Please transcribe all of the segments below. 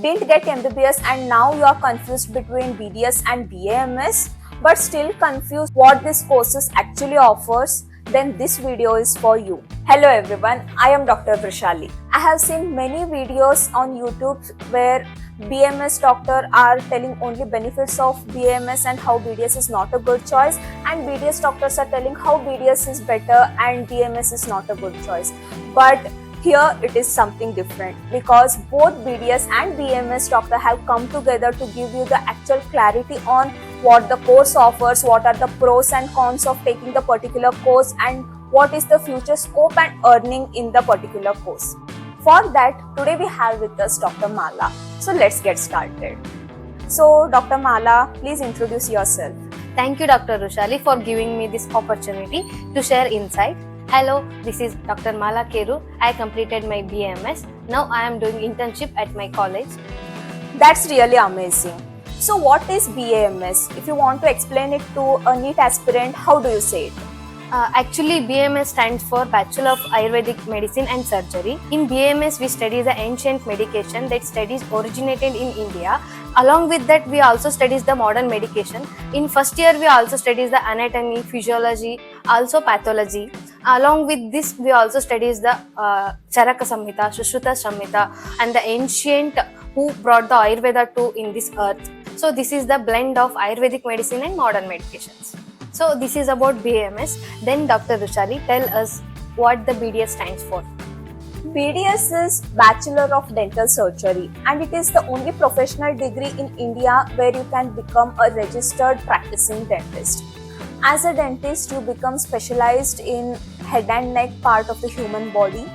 didn't get MBBS and now you are confused between BDS and BAMS, but still confused what this courses actually offers, then this video is for you. Hello everyone, I am Dr. Vrishali. I have seen many videos on YouTube where BMS doctor are telling only benefits of BMS and how BDS is not a good choice, and BDS doctors are telling how BDS is better and BMS is not a good choice. But here it is something different, because both BDS and BMS doctor have come together to give you the actual clarity on what the course offers, what are the pros and cons of taking the particular course, and what is the future scope and earning in the particular course. For that, today we have with us Dr. Mala. So let's get started. So Dr. Mala, please introduce yourself. Thank you, Dr. Rushali, for giving me this opportunity to share insight. Hello, this is Dr. Mala Keru. I completed my BMS. Now I am doing internship at my college. That's really amazing. So what is BAMS? If you want to explain it to a NEET aspirant, how do you say it? Actually, BMS stands for Bachelor of Ayurvedic Medicine and Surgery. In BMS, we study the ancient medication that studies originated in India. Along with that, we also studies the modern medication. In first year, we also studies the anatomy, physiology, also pathology. Along with this, we also studies the Charaka Samhita, Sushruta Samhita, and the ancient who brought the Ayurveda to in this earth. So this is the blend of Ayurvedic medicine and modern medications. So this is about BMS. Then Dr. Rushali, tell us what the BDS stands for. BDS is Bachelor of Dental Surgery, and it is the only professional degree in India where you can become a registered practicing dentist. As a dentist, you become specialized in head and neck part of the human body.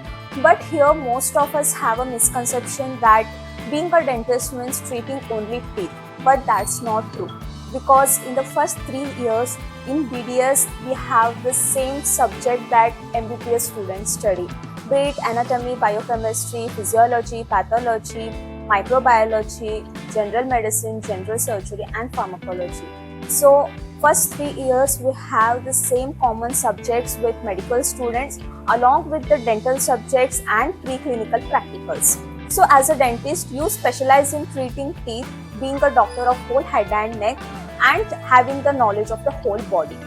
But here most of us have a misconception that being a dentist means treating only teeth. But that's not true, because in the first 3 years in BDS we have the same subject that MBBS students study, be it anatomy, biochemistry, physiology, pathology, microbiology, general medicine, general surgery and pharmacology. So first 3 years we have the same common subjects with medical students along with the dental subjects and preclinical practicals. So as a dentist, you specialize in treating teeth, being a doctor of whole head and neck and having the knowledge of the whole body.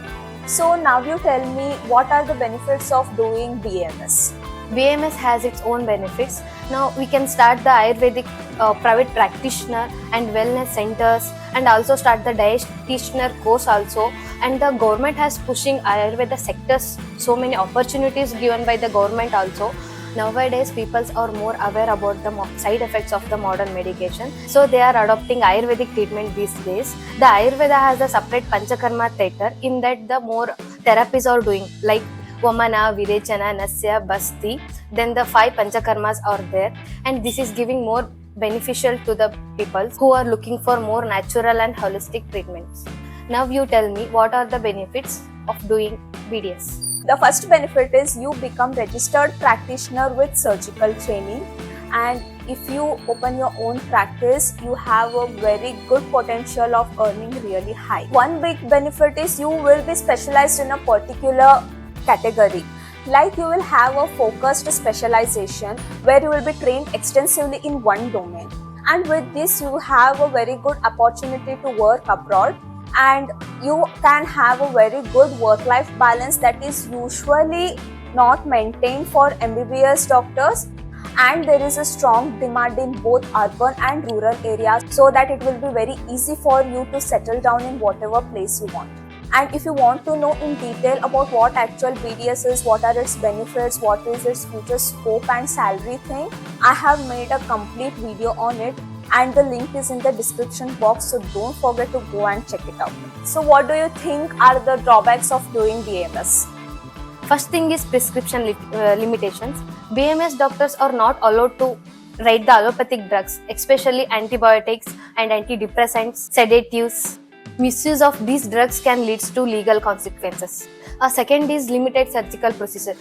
So now you tell me, what are the benefits of doing BMS? BMS has its own benefits. Now we can start the Ayurvedic private practitioner and wellness centers, and also start the dietitianer course also. And the government has pushing Ayurveda sectors, so many opportunities given by the government also. Nowadays, people are more aware about the side effects of the modern medication. So they are adopting Ayurvedic treatment these days. The Ayurveda has a separate Panchakarma theatre, in that the more therapies are doing, like Vamana, Virechana, Nasya, Basti. Then the 5 Panchakarmas are there, and this is giving more beneficial to the people who are looking for more natural and holistic treatments. Now you tell me, what are the benefits of doing BDS? The first benefit is you become registered practitioner with surgical training, and if you open your own practice, you have a very good potential of earning really high. One big benefit is you will be specialized in a particular category. Like you will have a focused specialization where you will be trained extensively in one domain, and with this you have a very good opportunity to work abroad, and you can have a very good work-life balance that is usually not maintained for MBBS doctors. And there is a strong demand in both urban and rural areas, so that it will be very easy for you to settle down in whatever place you want. And if you want to know in detail about what actual BDS is, what are its benefits, what is its future scope and salary thing, I have made a complete video on it, and the link is in the description box, so don't forget to go and check it out. So what do you think are the drawbacks of doing BMS? First thing is prescription limitations. BMS doctors are not allowed to write the allopathic drugs, especially antibiotics and antidepressants, sedatives. Misuse of these drugs can lead to legal consequences. A second is limited surgical procedure.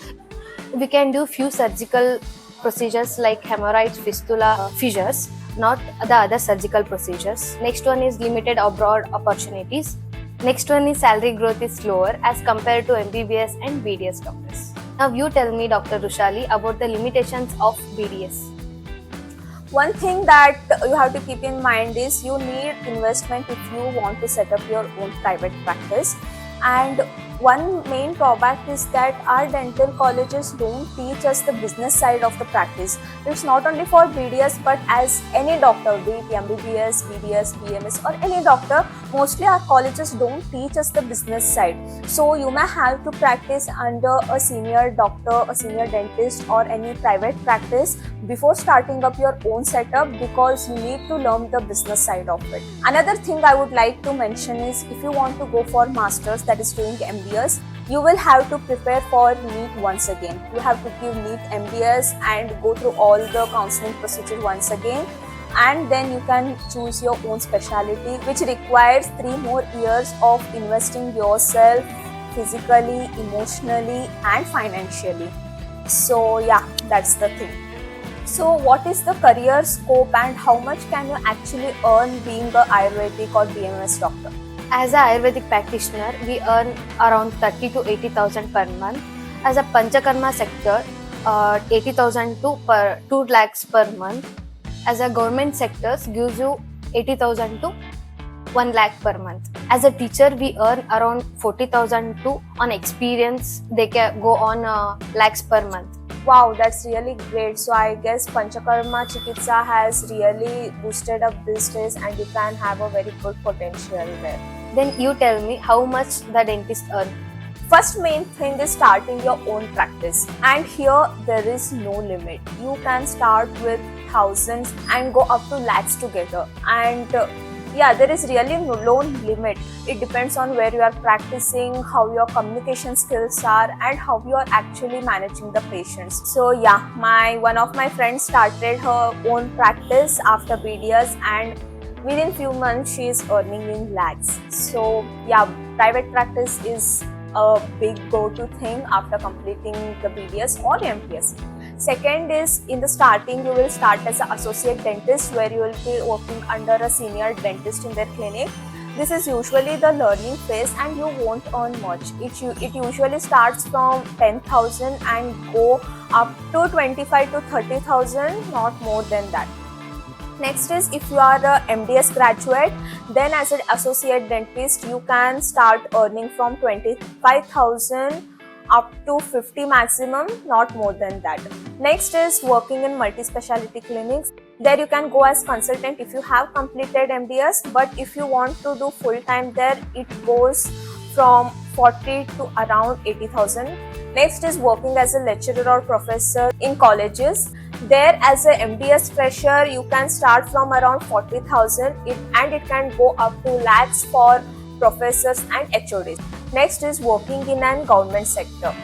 We can do few surgical procedures like hemorrhoids, fistula, fissures, not the other surgical procedures. Next one is limited abroad opportunities. Next one is salary growth is slower as compared to MBBS and BDS doctors. Now you tell me, Dr. Rushali, about the limitations of BDS. One thing that you have to keep in mind is you need investment if you want to set up your own private practice. And one main drawback is that our dental colleges don't teach us the business side of the practice. It's not only for BDS but as any doctor, be it MBBS, BDS, BMS or any doctor, mostly our colleges don't teach us the business side. So you may have to practice under a senior doctor, a senior dentist or any private practice before starting up your own setup, because you need to learn the business side of it. Another thing I would like to mention is if you want to go for masters, that is doing MBS, you will have to prepare for NEET once again. You have to give NEET MBS and go through all the counseling procedure once again, and then you can choose your own specialty, which requires 3 more years of investing yourself physically, emotionally and financially. So yeah, that's the thing. So what is the career scope and how much can you actually earn being a Ayurvedic or BMS doctor? As an Ayurvedic practitioner, we earn around 30 to 80,000 per month. As a Panchakarma sector, 80,000 to 2 lakhs per month. As a government sectors, gives you 80,000 to 1 lakh per month. As a teacher, we earn around 40,000 to, on experience, they can go on lakhs per month. Wow, that's really great. So I guess Panchakarma Chikitsa has really boosted up these days and you can have a very good potential there. Then you tell me how much the dentist earn. First main thing is starting your own practice, and here there is no limit. You can start with thousands and go up to lakhs together, and yeah, there is really no limit. It depends on where you are practicing, how your communication skills are and how you are actually managing the patients. So yeah, one of my friends started her own practice after BDS and within few months she is earning in lakhs. So yeah, private practice is a big go-to thing after completing the BDS or MPS. Second is, in the starting you will start as an associate dentist where you will be working under a senior dentist in their clinic. This is usually the learning phase and you won't earn much. It usually starts from 10,000 and go up to 25 to 30,000, not more than that. Next is, if you are a MDS graduate, then as an associate dentist you can start earning from 25,000 up to 50 maximum, not more than that. Next is working in multi-speciality clinics. There you can go as consultant if you have completed MDS, but if you want to do full-time there, it goes from 40 to around 80,000. Next is working as a lecturer or professor in colleges. There as a MDS fresher, you can start from around 40,000 and it can go up to lakhs for professors and HODs. Next is working in an government sector.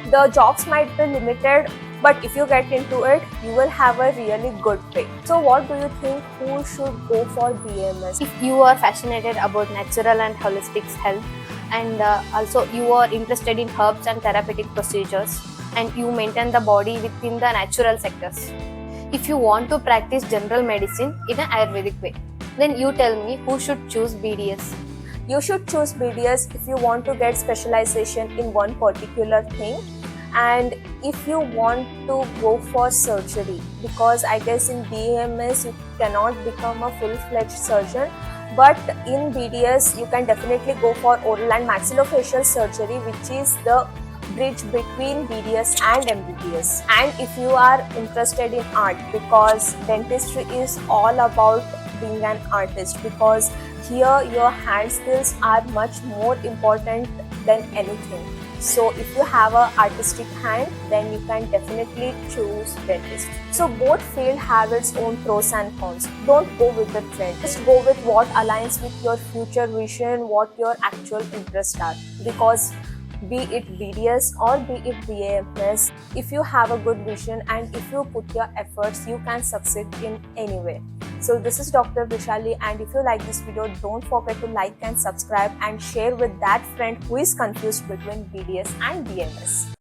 The jobs might be limited, but if you get into it, you will have a really good pay. So what do you think, who should go for BMS? If you are fascinated about natural and holistic health, and also you are interested in herbs and therapeutic procedures, and you maintain the body within the natural sectors. If you want to practice general medicine in an Ayurvedic way, then you tell me who should choose BDS. You should choose BDS if you want to get specialization in one particular thing, and if you want to go for surgery, because I guess in BMS you cannot become a full-fledged surgeon, but in BDS you can definitely go for oral and maxillofacial surgery, which is the bridge between BDS and MBBS. And if you are interested in art, because dentistry is all about being an artist, because here your hand skills are much more important than anything. So if you have an artistic hand, then you can definitely choose dentist. So both fields have its own pros and cons. Don't go with the trend. Just go with what aligns with your future vision, what your actual interests are. Because be it BDS or be it BAMS, if you have a good vision and if you put your efforts, you can succeed in any way. So this is Dr. Vishali, and if you like this video, don't forget to like and subscribe and share with that friend who is confused between BDS and BMS.